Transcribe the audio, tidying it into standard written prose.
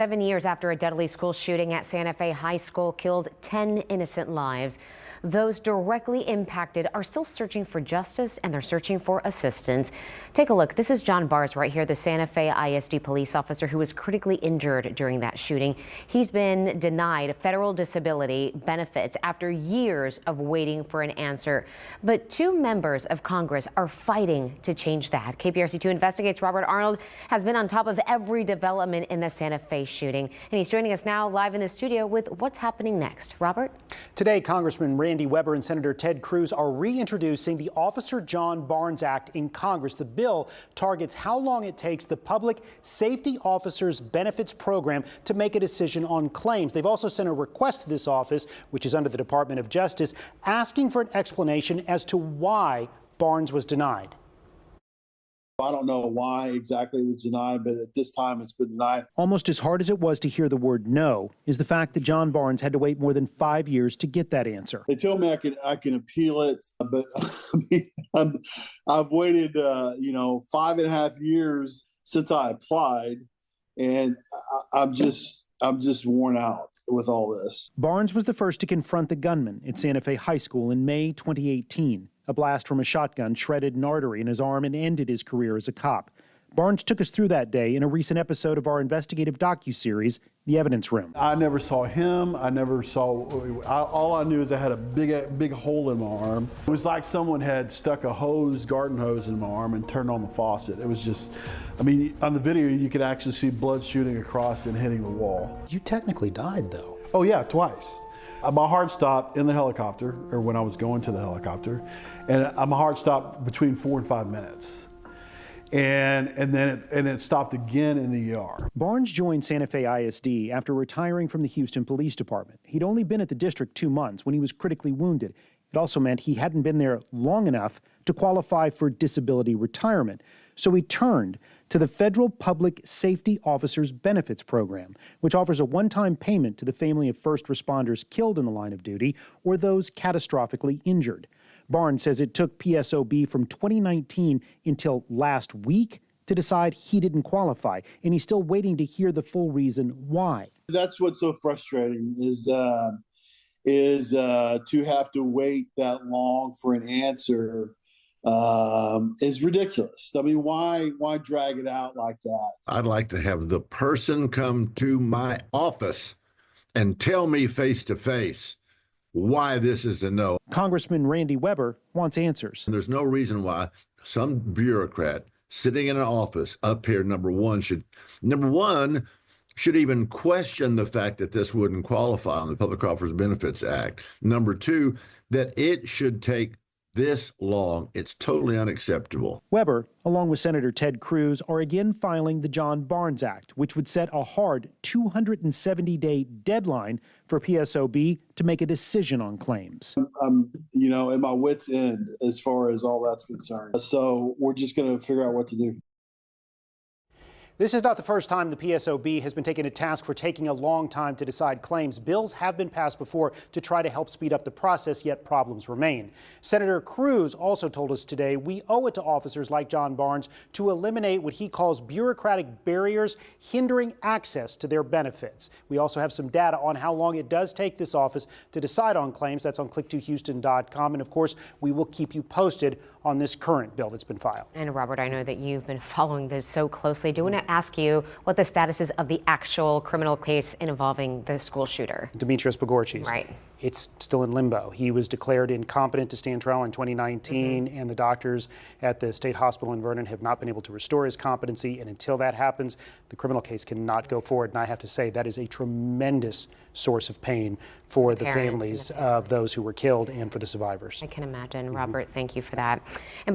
7 years after a deadly school shooting at Santa Fe High School killed 10 innocent lives, those directly impacted are still searching for justice and they're searching for assistance. Take a look. This is John Bars right here, the Santa Fe ISD police officer who was critically injured during that shooting. He's been denied federal disability benefits after years of waiting for an answer. But two members of Congress are fighting to change that. KPRC2 Investigates Robert Arnold has been on top of every development in the Santa Fe shooting, and he's joining us now live in the studio with what's happening next. Robert? Today, Congressman Randy Weber and Senator Ted Cruz are reintroducing the Officer John Barnes Act in Congress. The bill targets how long it takes the Public Safety Officers Benefits Program to make a decision on claims. They've also sent a request to this office, which is under the Department of Justice, asking for an explanation as to why Barnes was denied. I don't know why exactly it was denied, but at this time it's been denied. Almost as hard as it was to hear the word no is the fact that John Barnes had to wait more than 5 years to get that answer. They told me I can appeal it, but I've waited 5.5 years since I applied, and I'm just worn out with all this. Barnes was the first to confront the gunman at Santa Fe High School in May 2018. A blast from a shotgun shredded an artery in his arm and ended his career as a cop. Barnes took us through that day in a recent episode of our investigative docuseries, The Evidence Room. I never saw him. All I knew is I had a big hole in my arm. It was like someone had stuck a garden hose in my arm and turned on the faucet. It was just, on the video, you could actually see blood shooting across and hitting the wall. You technically died, though. Oh, yeah, twice. My heart stopped in the helicopter, or when I was going to the helicopter, and my heart stopped between 4 and 5 minutes. And then it stopped again in the ER. Barnes joined Santa Fe ISD after retiring from the Houston Police Department. He'd only been at the district 2 months when he was critically wounded. It also meant he hadn't been there long enough to qualify for disability retirement. So he turned to the Federal Public Safety Officers Benefits Program, which offers a one-time payment to the family of first responders killed in the line of duty or those catastrophically injured. Barnes says it took PSOB from 2019 until last week to decide he didn't qualify, and he's still waiting to hear the full reason why. That's what's so frustrating is to have to wait that long for an answer is ridiculous. Why drag it out like that? I'd like to have the person come to my office and tell me face to face why this is a no. Congressman Randy Weber wants answers. And there's no reason why some bureaucrat sitting in an office up here, number one, should even question the fact that this wouldn't qualify on the Public Officers Benefits Act. Number two, that it should take this long. It's totally unacceptable. Weber, along with Senator Ted Cruz, are again filing the John Barnes Act, which would set a hard 270-day deadline for PSOB to make a decision on claims. I'm at my wit's end as far as all that's concerned. So we're just going to figure out what to do. This is not the first time the PSOB has been taking a task for taking a long time to decide claims. Bills have been passed before to try to help speed up the process, yet problems remain. Senator Cruz also told us today we owe it to officers like John Barnes to eliminate what he calls bureaucratic barriers hindering access to their benefits. We also have some data on how long it does take this office to decide on claims. That's on click2houston.com. And of course, we will keep you posted on this current bill that's been filed. And Robert, I know that you've been following this so closely. Do you want to ask you what the status is of the actual criminal case involving the school shooter? Demetrius Bogorchis. Right. It's still in limbo. He was declared incompetent to stand trial in 2019, and the doctors at the state hospital in Vernon have not been able to restore his competency. And until that happens, the criminal case cannot go forward. And I have to say that is a tremendous source of pain for the families of those who were killed and for the survivors. I can imagine. Robert, thank you for that. And